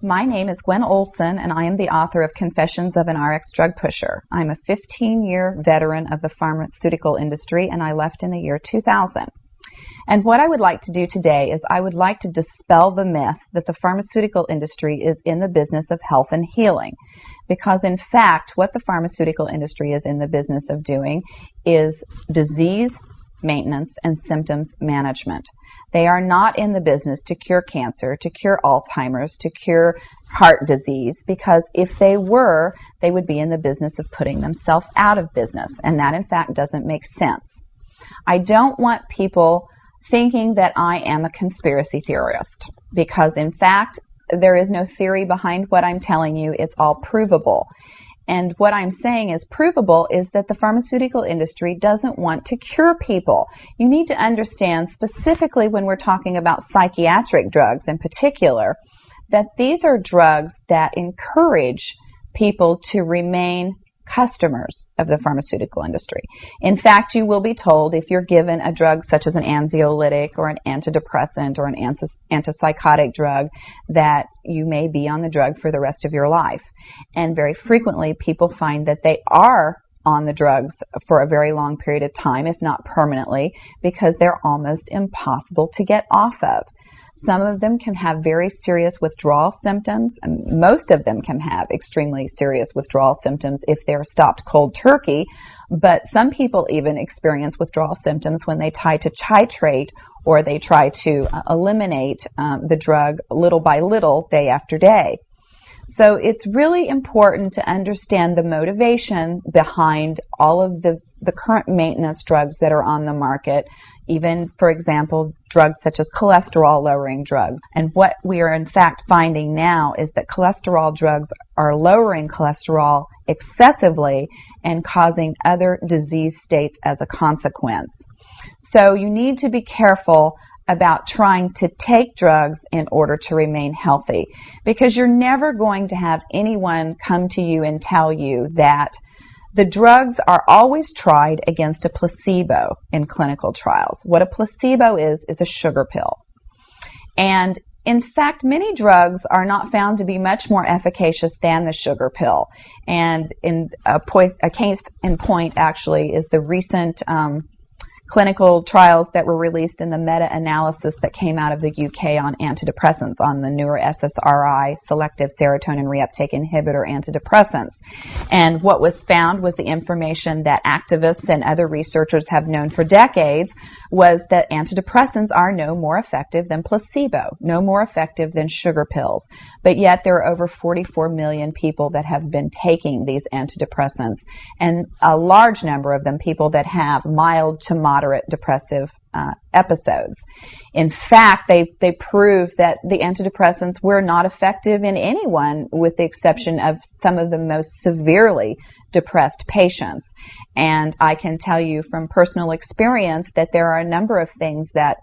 My name is Gwen Olson, and I am the author of Confessions of an RX Drug Pusher. I'm a 15-year veteran of the pharmaceutical industry, and I left in the year 2000. And what I would like to do today is I would like to dispel the myth that the pharmaceutical industry is in the business of health and healing. Because in fact, what the pharmaceutical industry is in the business of doing is disease maintenance and symptoms management. They are not in the business to cure cancer, to cure Alzheimer's, to cure heart disease, because if they were, they would be in the business of putting themselves out of business, and that in fact doesn't make sense. I don't want people thinking that I am a conspiracy theorist, because in fact there is no theory behind what I'm telling you. It's all provable. And what I'm saying is provable is that the pharmaceutical industry doesn't want to cure people. You need to understand, specifically when we're talking about psychiatric drugs in particular, that these are drugs that encourage people to remain customers of the pharmaceutical industry. In fact, you will be told if you're given a drug such as an anxiolytic or an antidepressant or an antipsychotic drug that you may be on the drug for the rest of your life. And very frequently people find that they are on the drugs for a very long period of time, if not permanently, because they're almost impossible to get off of. Some of them can have very serious withdrawal symptoms, and most of them can have extremely serious withdrawal symptoms if they're stopped cold turkey, but some people even experience withdrawal symptoms when they try to titrate or they try to eliminate the drug little by little, day after day. So it's really important to understand the motivation behind all of the current maintenance drugs that are on the market, even, for example, drugs such as cholesterol-lowering drugs. And what we are in fact finding now is that cholesterol drugs are lowering cholesterol excessively and causing other disease states as a consequence. So you need to be careful about trying to take drugs in order to remain healthy, because you're never going to have anyone come to you and tell you that the drugs are always tried against a placebo in clinical trials. What a placebo is a sugar pill. And in fact, many drugs are not found to be much more efficacious than the sugar pill. And in a case in point actually is the recent clinical trials that were released in the meta-analysis that came out of the UK on antidepressants, on the newer SSRI, selective serotonin reuptake inhibitor antidepressants. And what was found was the information that activists and other researchers have known for decades, was that antidepressants are no more effective than placebo, no more effective than sugar pills. But yet there are over 44 million people that have been taking these antidepressants, and a large number of them people that have mild to moderate depressive episodes. In fact, they prove that the antidepressants were not effective in anyone with the exception of some of the most severely depressed patients. And I can tell you from personal experience that there are a number of things that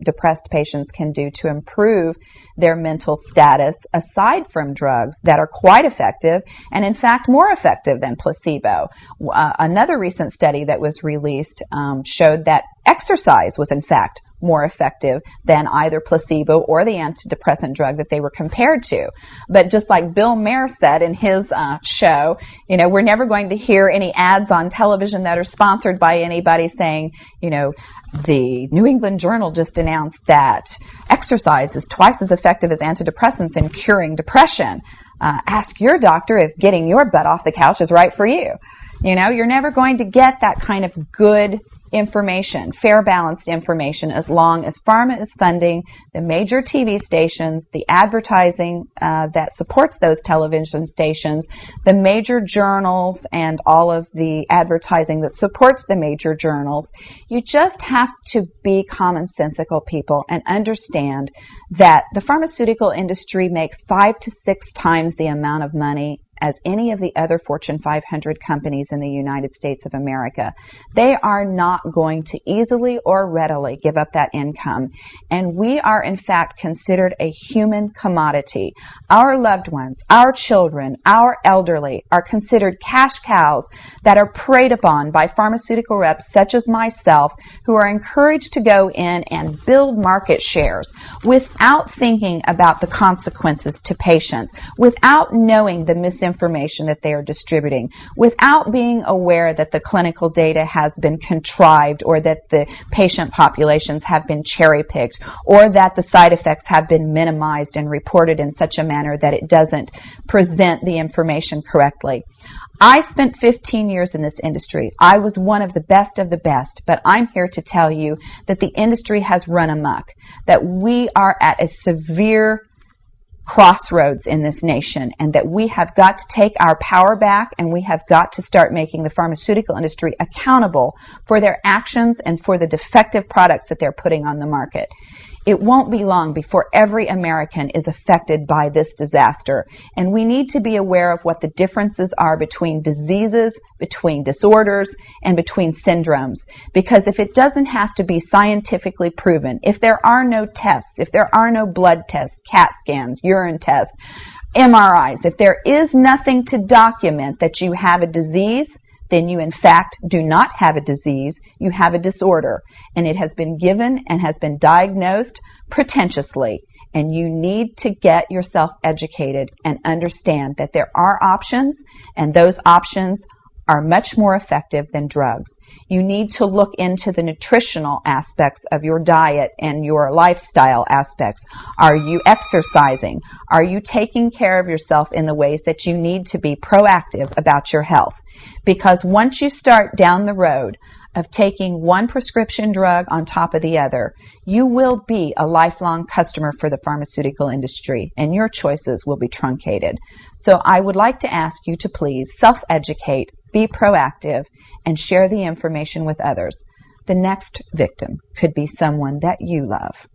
depressed patients can do to improve their mental status aside from drugs that are quite effective, and in fact more effective than placebo. Another recent study that was released showed that exercise was in fact more effective than either placebo or the antidepressant drug that they were compared to. But just like Bill Maher said in his show, we're never going to hear any ads on television that are sponsored by anybody saying, the New England Journal just announced that exercise is twice as effective as antidepressants in curing depression. Ask your doctor if getting your butt off the couch is right for you. You're never going to get that kind of good information, fair, balanced information, as long as pharma is funding the major TV stations, the advertising that supports those television stations, the major journals, and all of the advertising that supports the major journals. You just have to be commonsensical people and understand that the pharmaceutical industry makes 5 to 6 times the amount of money as any of the other Fortune 500 companies in the United States of America. They are not not going to easily or readily give up that income. And we are, in fact, considered a human commodity. Our loved ones, our children, our elderly are considered cash cows that are preyed upon by pharmaceutical reps such as myself, who are encouraged to go in and build market shares without thinking about the consequences to patients, without knowing the misinformation that they are distributing, without being aware that the clinical data has been contrived, or that the patient populations have been cherry-picked, or that the side effects have been minimized and reported in such a manner that it doesn't present the information correctly. I spent 15 years in this industry. I was one of the best, but I'm here to tell you that the industry has run amok, that we are at a severe crossroads in this nation, and that we have got to take our power back, and we have got to start making the pharmaceutical industry accountable for their actions and for the defective products that they're putting on the market. It won't be long before every American is affected by this disaster, and we need to be aware of what the differences are between diseases, between disorders, and between syndromes. Because if it doesn't have to be scientifically proven, if there are no tests, if there are no blood tests, CAT scans, urine tests, MRIs, if there is nothing to document that you have a disease, then you in fact do not have a disease, you have a disorder, and it has been given and has been diagnosed pretentiously, and you need to get yourself educated and understand that there are options, and those options are much more effective than drugs. You need to look into the nutritional aspects of your diet and your lifestyle aspects. Are you exercising? Are you taking care of yourself in the ways that you need to be proactive about your health? Because once you start down the road of taking one prescription drug on top of the other, you will be a lifelong customer for the pharmaceutical industry, and your choices will be truncated. So I would like to ask you to please self-educate, be proactive, and share the information with others. The next victim could be someone that you love.